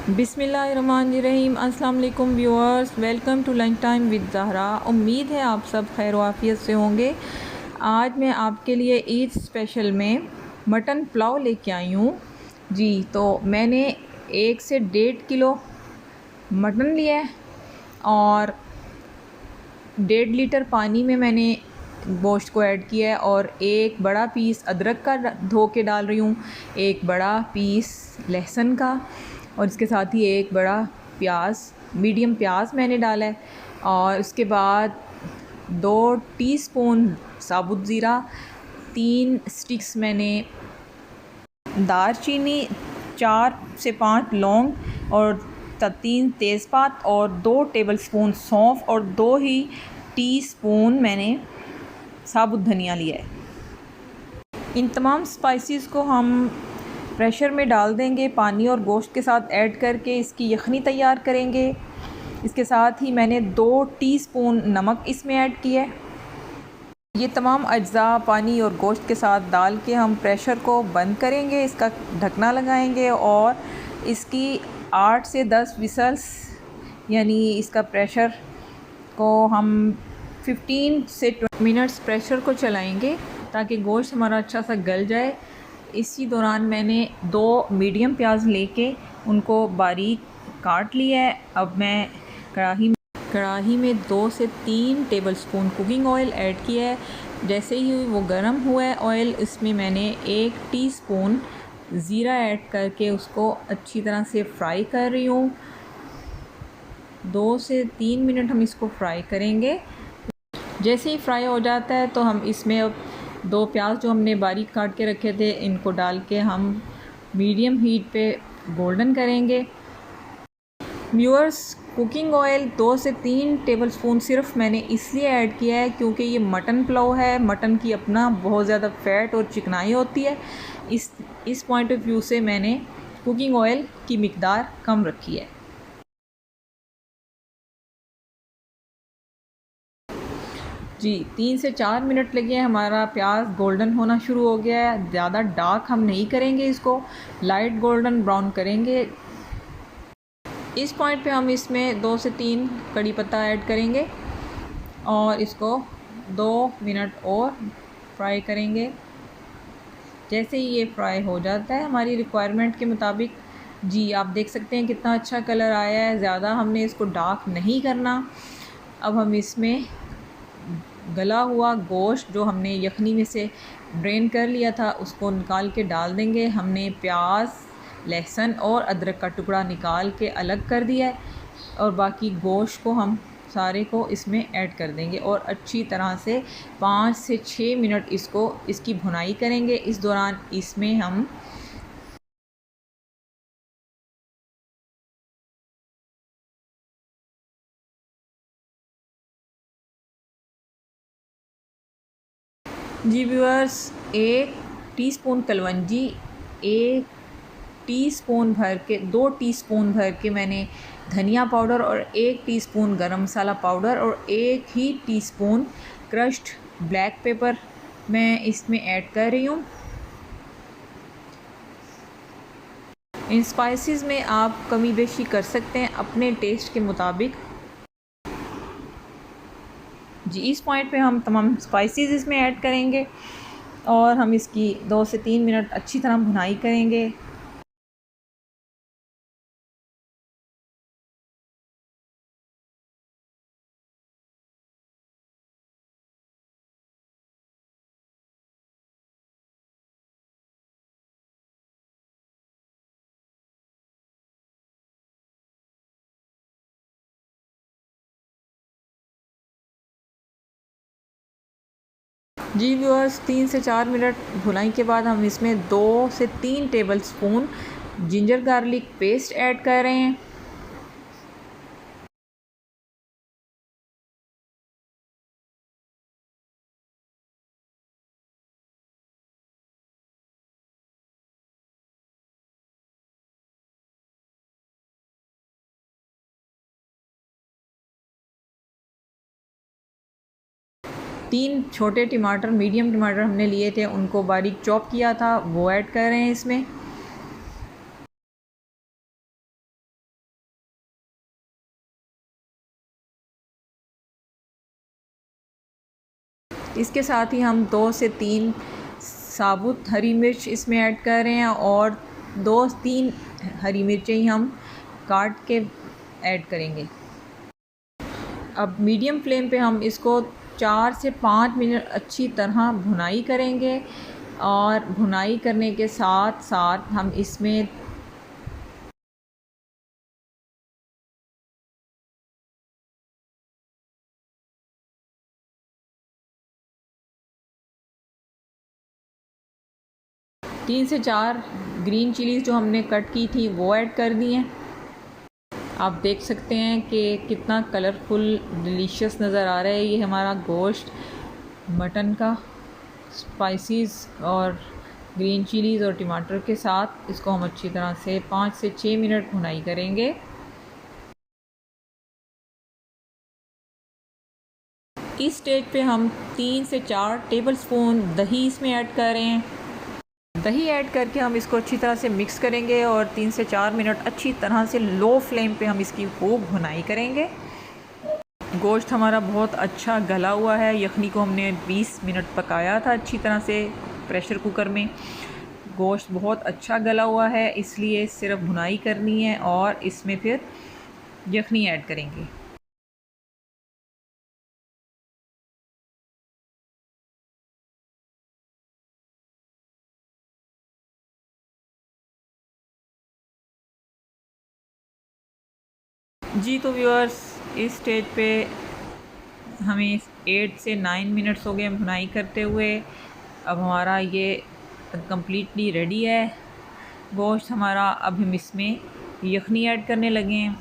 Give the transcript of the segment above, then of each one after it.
बिस्मिल्लाहिर्रहमानिर्रहीम। अस्सलाम वालेकुम viewers, welcome to lunch time with Zahra. उम्मीद है आप सब खैर वाफियत से होंगे। आज मैं आपके लिए ईद स्पेशल में मटन पुलाव लेके आई हूँ जी। तो मैंने 1 से 1.5 किलो मटन लिया है और 1.5 लीटर पानी में मैंने गोश्त को ऐड किया है और एक बड़ा पीस अदरक का धो के डाल रही हूँ, एक बड़ा पीस लहसुन का और इसके साथ ही एक बड़ा प्याज, मीडियम प्याज मैंने डाला है। और उसके बाद 2 टीस्पून साबुत ज़ीरा, 3 स्टिक्स मैंने दालचीनी, 4 से 5 लौंग और 3 तेज़पात और 2 टेबलस्पून सौंफ और 2 ही टीस्पून मैंने साबुत धनिया लिया है। इन तमाम स्पाइसेस को हम प्रेशर में डाल देंगे, पानी और गोश्त के साथ ऐड करके इसकी यखनी तैयार करेंगे। इसके साथ ही मैंने 2 टीस्पून नमक इसमें ऐड किया है। ये तमाम अज्जा पानी और गोश्त के साथ डाल के हम प्रेशर को बंद करेंगे, इसका ढकना लगाएंगे और इसकी 8 से 10 विसल्स यानी इसका प्रेशर को हम 15 से 20 मिनट्स प्रेशर को चलाएंगे ताकि गोश्त हमारा अच्छा सा गल जाए। इसी दौरान मैंने 2 मीडियम प्याज लेके उनको बारीक काट लिया है। अब मैं कढ़ाई में 2 से 3 टेबलस्पून कुकिंग ऑयल ऐड किया है। जैसे ही वो गर्म हुआ है ऑयल, इसमें मैंने 1 टीस्पून ज़ीरा ऐड करके उसको अच्छी तरह से फ्राई कर रही हूँ। 2 से 3 मिनट हम इसको फ्राई करेंगे। जैसे ही फ्राई हो जाता है तो हम इसमें अब 2 प्याज जो हमने बारीक काट के रखे थे इनको डाल के हम मीडियम हीट पे गोल्डन करेंगे। व्यूअर्स, कुकिंग ऑयल 2 से 3 टेबलस्पून सिर्फ मैंने इसलिए ऐड किया है क्योंकि ये मटन पुलाव है। मटन की अपना बहुत ज़्यादा फ़ैट और चिकनाई होती है। इस पॉइंट ऑफ व्यू से मैंने कुकिंग ऑयल की मिकदार कम रखी है जी। 3 से 4 मिनट लगे हैं, हमारा प्याज गोल्डन होना शुरू हो गया है। ज़्यादा डार्क हम नहीं करेंगे, इसको लाइट गोल्डन ब्राउन करेंगे। इस पॉइंट पे हम इसमें 2 से 3 कड़ी पत्ता ऐड करेंगे और इसको 2 मिनट और फ्राई करेंगे। जैसे ही ये फ्राई हो जाता है हमारी रिक्वायरमेंट के मुताबिक, जी आप देख सकते हैं कितना अच्छा कलर आया है। ज़्यादा हमने इसको डार्क नहीं करना। अब हम इसमें गला हुआ गोश्त जो हमने यखनी में से ड्रेन कर लिया था उसको निकाल के डाल देंगे। हमने प्याज, लहसुन और अदरक का टुकड़ा निकाल के अलग कर दिया है और बाकी गोश्त को हम सारे को इसमें ऐड कर देंगे और अच्छी तरह से 5 से 6 मिनट इसकी भुनाई करेंगे। इस दौरान इसमें हम जी व्यूअर्स, 1 टीस्पून कलवंजी, 1 टीस्पून भर के 2 टीस्पून भर के मैंने धनिया पाउडर और 1 टीस्पून गरम मसाला पाउडर और 1 ही टीस्पून क्रश्ड ब्लैक पेपर मैं इसमें ऐड कर रही हूँ। इन स्पाइसेस में आप कमी बेशी कर सकते हैं अपने टेस्ट के मुताबिक जी। इस पॉइंट पे हम तमाम स्पाइसेस इसमें ऐड करेंगे और हम इसकी 2 से 3 मिनट अच्छी तरह भुनाई करेंगे। जी व्यूअर्स, 3 से 4 मिनट भुनाई के बाद हम इसमें 2 से 3 tablespoon ginger garlic paste add कर रहे हैं। तीन छोटे टमाटर, मीडियम टमाटर हमने लिए थे, उनको बारीक चॉप किया था, वो ऐड कर रहे हैं इसमें। इसके साथ ही हम 2 से 3 साबुत हरी मिर्च इसमें ऐड कर रहे हैं और 2-3 हरी मिर्चें ही हम काट के ऐड करेंगे। अब मीडियम फ्लेम पे हम इसको 4 से 5 मिनट अच्छी तरह भुनाई करेंगे और भुनाई करने के साथ साथ हम इसमें तीन से 4 ग्रीन चिलीज़ जो हमने कट की थी वो ऐड कर दी हैं। आप देख सकते हैं कि कितना कलरफुल डिलीशियस नज़र आ रहा है ये हमारा गोश्त मटन का। स्पाइसेस और ग्रीन चिलीज़ और टमाटर के साथ इसको हम अच्छी तरह से 5 से 6 मिनट भुनाई करेंगे। इस स्टेज पे हम 3 से 4 टेबलस्पून दही इसमें ऐड कर रहे हैं। दही ऐड करके हम इसको अच्छी तरह से मिक्स करेंगे और 3 से 4 मिनट अच्छी तरह से लो फ्लेम पे हम इसकी खूब भुनाई करेंगे। गोश्त हमारा बहुत अच्छा गला हुआ है। यखनी को हमने 20 मिनट पकाया था अच्छी तरह से प्रेशर कुकर में। गोश्त बहुत अच्छा गला हुआ है, इसलिए सिर्फ भुनाई करनी है और इसमें फिर यखनी ऐड करेंगे। जी तो व्यूअर्स, इस स्टेज पे हमें 8 से 9 मिनट्स हो गए भुनाई करते हुए। अब हमारा ये कम्प्लीटली रेडी है गोश्त हमारा। अब हम इसमें यखनी ऐड करने लगे हैं।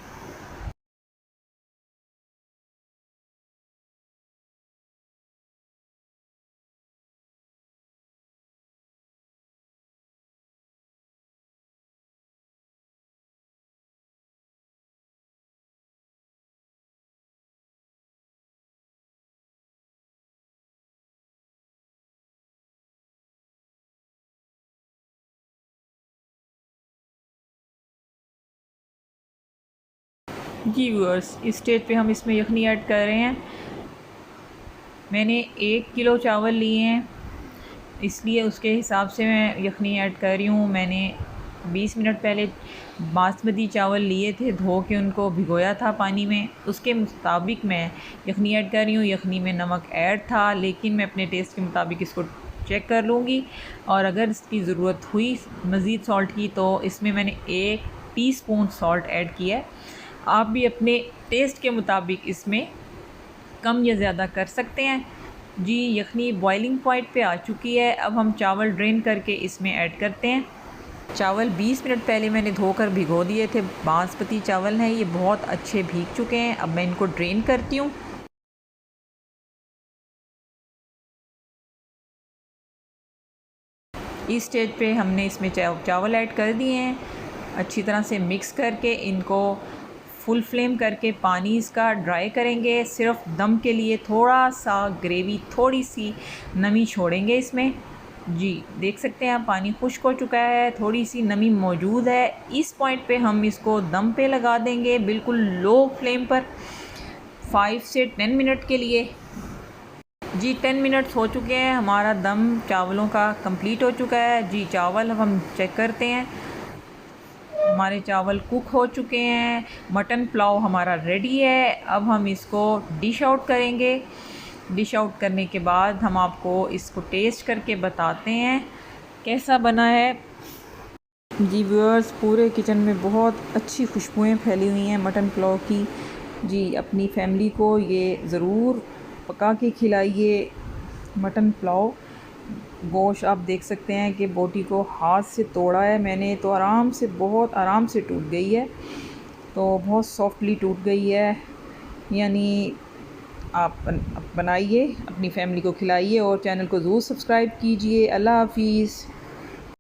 जी व्यूअर्स, इस स्टेज पे हम इसमें यखनी ऐड कर रहे हैं। मैंने 1 किलो चावल लिए हैं, इसलिए उसके हिसाब से मैं यखनी ऐड कर रही हूँ। मैंने 20 मिनट पहले बासमती चावल लिए थे, धो के उनको भिगोया था पानी में, उसके मुताबिक मैं यखनी ऐड कर रही हूँ। यखनी में नमक ऐड था, लेकिन मैं अपने टेस्ट के मुताबिक इसको चेक कर लूँगी और अगर इसकी ज़रूरत हुई मज़ीद सॉल्ट की तो इसमें मैंने 1 टीस्पून सॉल्ट ऐड किया है। आप भी अपने टेस्ट के मुताबिक इसमें कम या ज़्यादा कर सकते हैं। जी, यखनी बॉइलिंग पॉइंट पे आ चुकी है। अब हम चावल ड्रेन करके इसमें ऐड करते हैं। चावल 20 मिनट पहले मैंने धोकर भिगो दिए थे। बासमती चावल हैं, ये बहुत अच्छे भीग चुके हैं। अब मैं इनको ड्रेन करती हूँ। इस स्टेज पे हमने इसमें चावल ऐड कर दिए हैं। अच्छी तरह से मिक्स करके इनको फुल फ्लेम करके पानी इसका ड्राई करेंगे। सिर्फ दम के लिए थोड़ा सा ग्रेवी, थोड़ी सी नमी छोड़ेंगे इसमें। जी देख सकते हैं, पानी खुश्क हो चुका है, थोड़ी सी नमी मौजूद है। इस पॉइंट पे हम इसको दम पे लगा देंगे बिल्कुल लो फ्लेम पर 5 से 10 मिनट के लिए। जी 10 मिनट्स हो चुके हैं, हमारा दम चावलों का कंप्लीट हो चुका है। जी चावल अब हम चेक करते हैं। हमारे चावल कुक हो चुके हैं। मटन पुलाव हमारा रेडी है। अब हम इसको डिश आउट करेंगे। डिश आउट करने के बाद हम आपको इसको टेस्ट करके बताते हैं कैसा बना है। जी व्यूअर्स, पूरे किचन में बहुत अच्छी खुशबुएं फैली हुई हैं मटन पुलाव की। जी अपनी फैमिली को ये ज़रूर पका के खिलाइए मटन पुलाव। गोश्त आप देख सकते हैं कि बोटी को हाथ से तोड़ा है मैंने, तो आराम से, बहुत आराम से टूट गई है, तो बहुत सॉफ्टली टूट गई है। यानी आप बनाइए, अपनी फैमिली को खिलाइए और चैनल को ज़रूर सब्सक्राइब कीजिए। अल्लाह हाफिज़।